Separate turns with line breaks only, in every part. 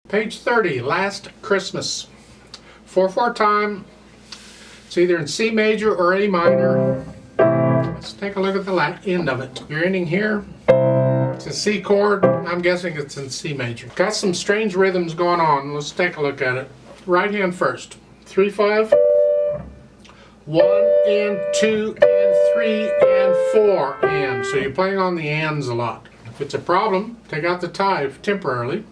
Page 30, Last Christmas. 4/4 time. It's either in C major or A minor. Let's take a look at the end of it. Your ending here. It's a C chord. I'm guessing it's in C major. Got some strange rhythms going on. Let's take a look at it. Right hand first. 3, 5. 1 and 2 and 3 and 4 and. So you're playing on the ands a lot. If it's a problem, take out the tie temporarily.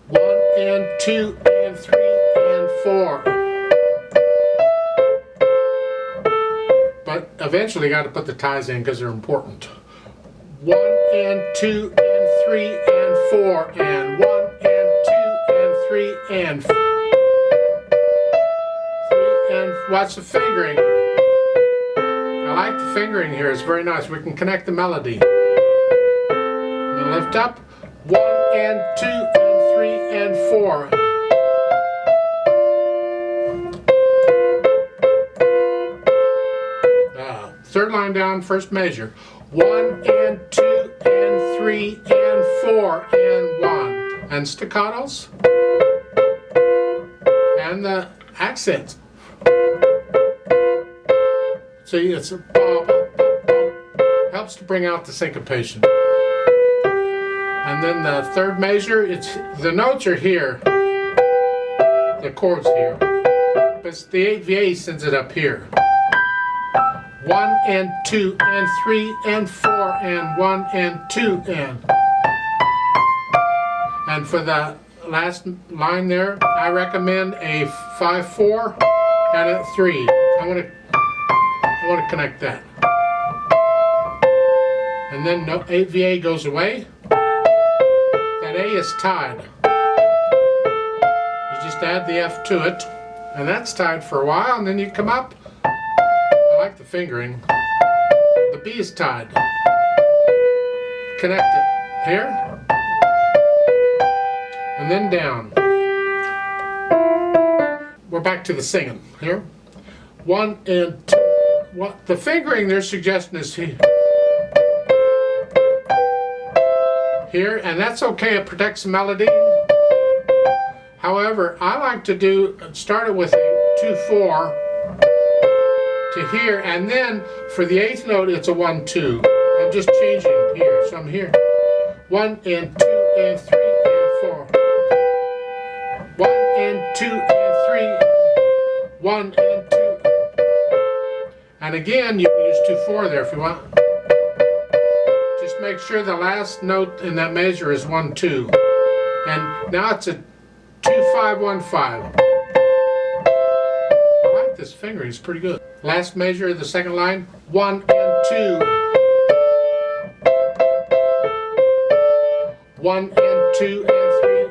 1 and 2 and 3 and 4. But eventually you got to put the ties in because they're important. 1 and 2 and 3 and 4 and 1 and 2 and 3 and 4. 3 and watch the fingering. I like the fingering here. It's very nice. We can connect the melody. And lift up. 1 and 2 and 3 and 4. Third line down, first measure. 1 and 2 and 3 and 4 and 1. And staccatos. And the accents. So it's a ba, ba, ba, ba. Helps to bring out the syncopation. And then the third measure, the notes are here. The chords here. But the 8VA sends it up here. 1 and 2 and 3 and 4 and 1 and 2 and. And for the last line there, I recommend a 5/4 and a 3. I want to connect that. And then 8VA goes away. That A is tied. You just add the F to it, and that's tied for a while, and then you come up. I like the fingering. The B is tied. Connect it here, and then down. We're back to the singing here. 1 and 2. What the fingering they're suggesting is here, and that's okay. It protects the melody. However, I like to start it with a 2/4 to here, and then for the 8th note it's a 1/2. I'm just changing here, so I'm here. 1 and 2 and 3 and 4. 1 and 2 and 3. 1 and 2. And again, you can use 2/4 there if you want. Just make sure the last note in that measure is 1/2. And now it's a 2/5-1/5. I like this fingering, it's pretty good. Last measure of the second line, 1 and 2. 1 and 2 and 3.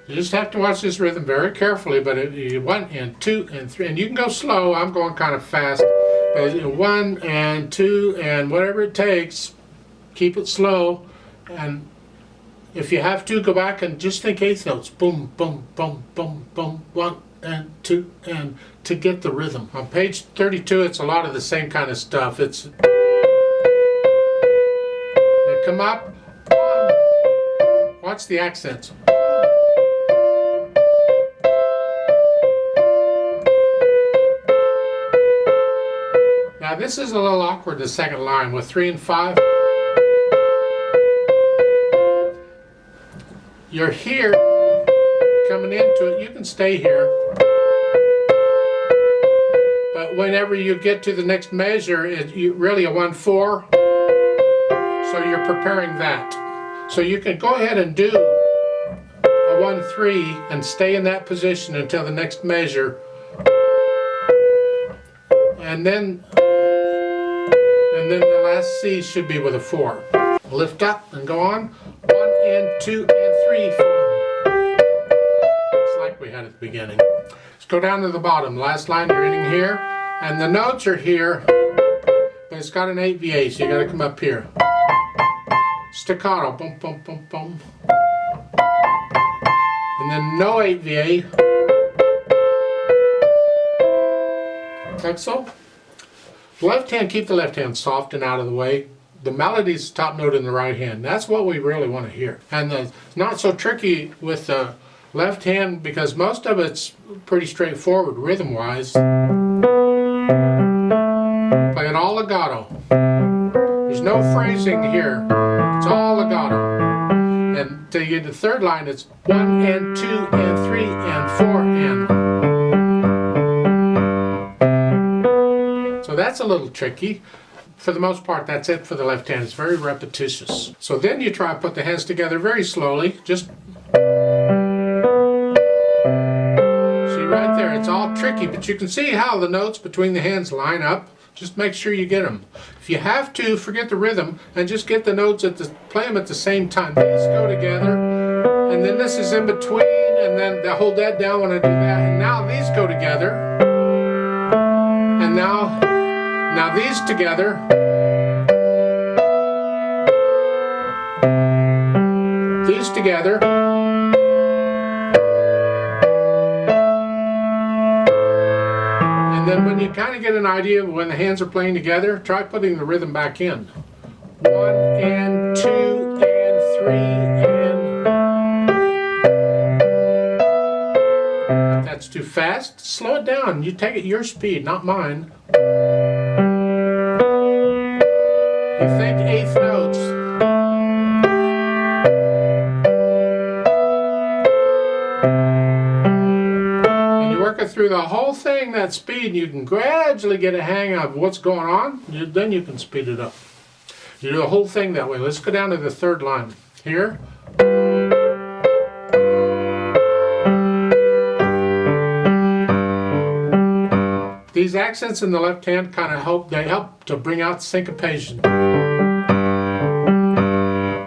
You just have to watch this rhythm very carefully, but 1 and 2 and 3, and you can go slow. I'm going kind of fast, but 1 and 2 and whatever it takes, keep it slow. And if you have to, go back and just think 8th notes. Boom, boom, boom, boom, boom. 1 and 2 and to get the rhythm. On page 32, it's a lot of the same kind of stuff. They come up. 1. Watch the accents. Now this is a little awkward, the second line with 3 and 5. You're here, coming into it, you can stay here. But whenever you get to the next measure, it's really a 1/4. So you're preparing that. So you can go ahead and do a 1/3 and stay in that position until the next measure. And then the last C should be with a 4. Lift up and go on. 1 and 2 and 3, 4. It's like we had at the beginning. Let's go down to the bottom. Last line, you're ending here. And the notes are here, but it's got an 8VA, so you got to come up here. Staccato. Boom, boom, boom, boom. And then no 8VA. like so. Left hand, keep the left hand soft and out of the way. The melody's the top note in the right hand. That's what we really want to hear. And it's not so tricky with the left hand because most of it's pretty straightforward rhythm-wise. Play it all legato. There's no phrasing here. It's all legato. And to get the third line, it's 1 and 2 and 3 and 4 and. So that's a little tricky. For the most part, that's it for the left hand. It's very repetitious. So then you try to put the hands together very slowly. Just see right there, it's all tricky, but you can see how the notes between the hands line up. Just make sure you get them. If you have to, forget the rhythm and just get the notes play them at the same time. These go together, and then this is in between, and then I hold that down when I do that, and now these go together, and now these together. These together. And then when you kind of get an idea of when the hands are playing together, try putting the rhythm back in. 1 and 2 and 3 and. If that's too fast, slow it down. You take it your speed, not mine. You think eighth notes. And you work it through the whole thing, that speed, and you can gradually get a hang of what's going on. Then you can speed it up. You do the whole thing that way. Let's go down to the third line. Here. These accents in the left hand kind of help to bring out syncopation.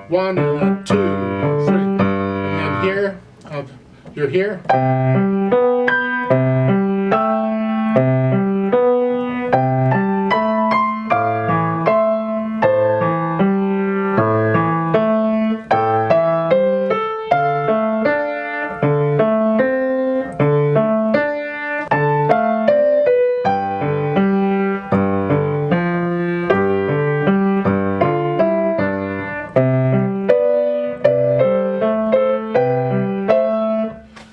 1 and 2, 3. And then here, you're here.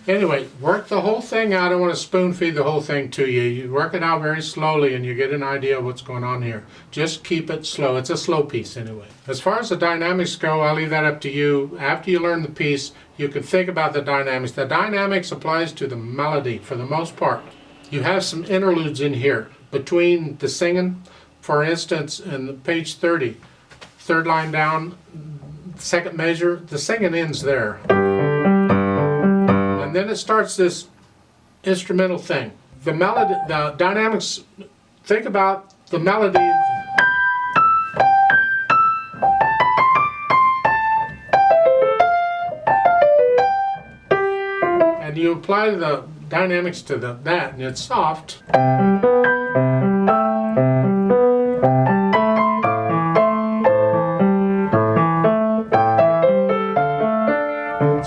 Anyway, work the whole thing out. I don't want to spoon feed the whole thing to you. You work it out very slowly and you get an idea of what's going on here. Just keep it slow. It's a slow piece anyway. As far as the dynamics go, I'll leave that up to you. After you learn the piece, you can think about the dynamics. The dynamics applies to the melody for the most part. You have some interludes in here between the singing. For instance, in page 30, third line down, second measure, the singing ends there. And then it starts this instrumental thing. The melody, the dynamics, think about the melody. And you apply the dynamics to that, and it's soft.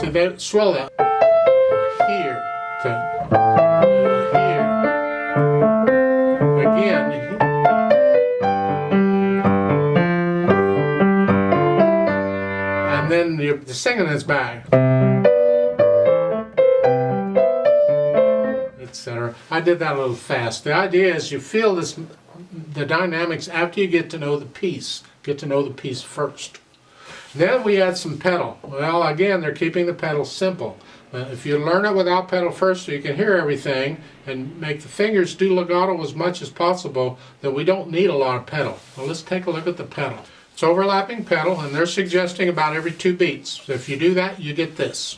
See, they swell that. Here to here again, and then the singing is back, etc. I did that a little fast. The idea is you feel the dynamics after you get to know the piece. Get to know the piece first. Then we add some pedal. Well, again, they're keeping the pedal simple. If you learn it without pedal first so you can hear everything and make the fingers do legato as much as possible, then we don't need a lot of pedal. Well, let's take a look at the pedal. It's overlapping pedal, and they're suggesting about every 2 beats. So if you do that, you get this.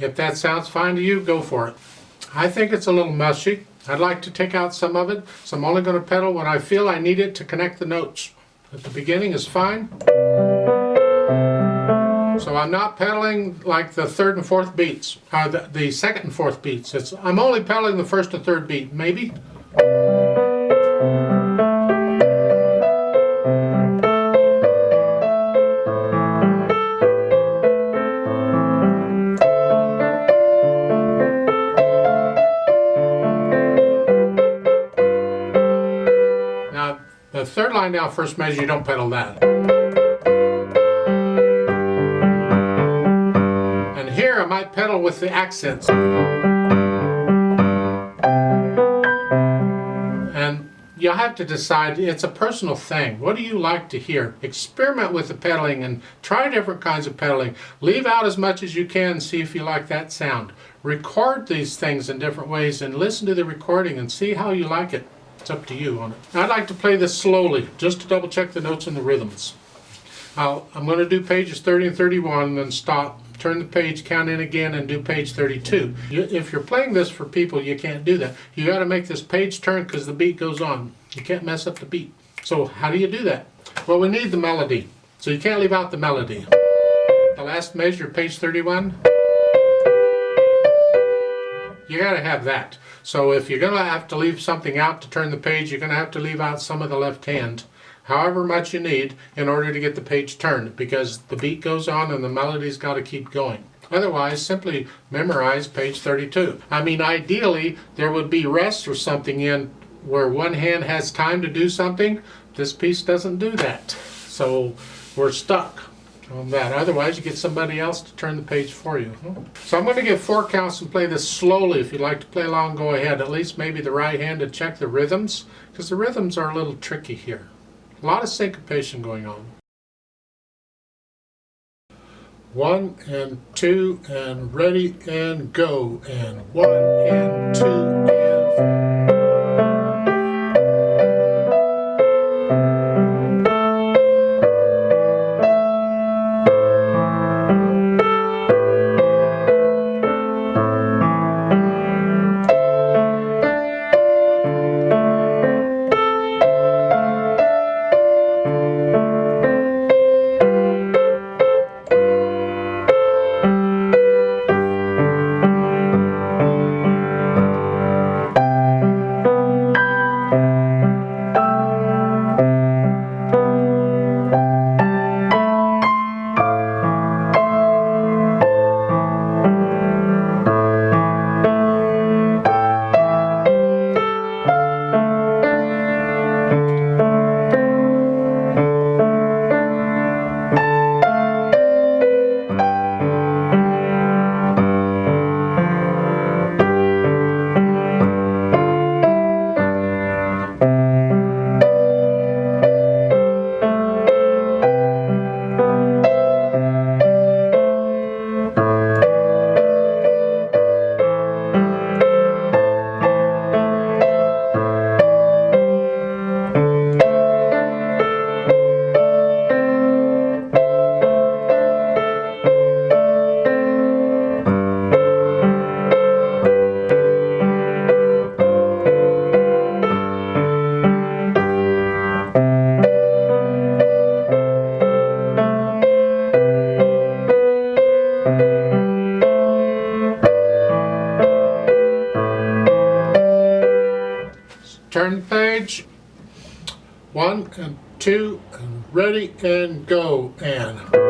If that sounds fine to you, go for it. I think it's a little mushy. I'd like to take out some of it, so I'm only going to pedal when I feel I need it to connect the notes. At the beginning is fine. So I'm not pedaling like the third and fourth beats, the second and fourth beats. I'm only pedaling the first and third beat, maybe. Now, the third line down, first measure, you don't pedal that. And here I might pedal with the accents. And you'll have to decide, it's a personal thing. What do you like to hear? Experiment with the pedaling and try different kinds of pedaling. Leave out as much as you can and see if you like that sound. Record these things in different ways and listen to the recording and see how you like it. It's up to you on it. I'd like to play this slowly, just to double check the notes and the rhythms. I'm going to do pages 30 and 31 and then stop, turn the page, count in again, and do page 32. If you're playing this for people, you can't do that. You got to make this page turn because the beat goes on. You can't mess up the beat. So how do you do that? Well, we need the melody. So you can't leave out the melody. The last measure, page 31, you got to have that. So if you're going to have to leave something out to turn the page, you're going to have to leave out some of the left hand, however much you need, in order to get the page turned, because the beat goes on and the melody's got to keep going. Otherwise, simply memorize page 32. I mean, ideally, there would be rest or something in where one hand has time to do something. This piece doesn't do that. So we're stuck on that. Otherwise, you get somebody else to turn the page for you. So I'm going to give 4 counts and play this slowly. If you'd like to play along, go ahead. At least maybe the right hand to check the rhythms, because the rhythms are a little tricky here. A lot of syncopation going on. 1 and 2 and ready and go, and 1 and 2 and... Turn the page. 1 and 2 and ready and go, and...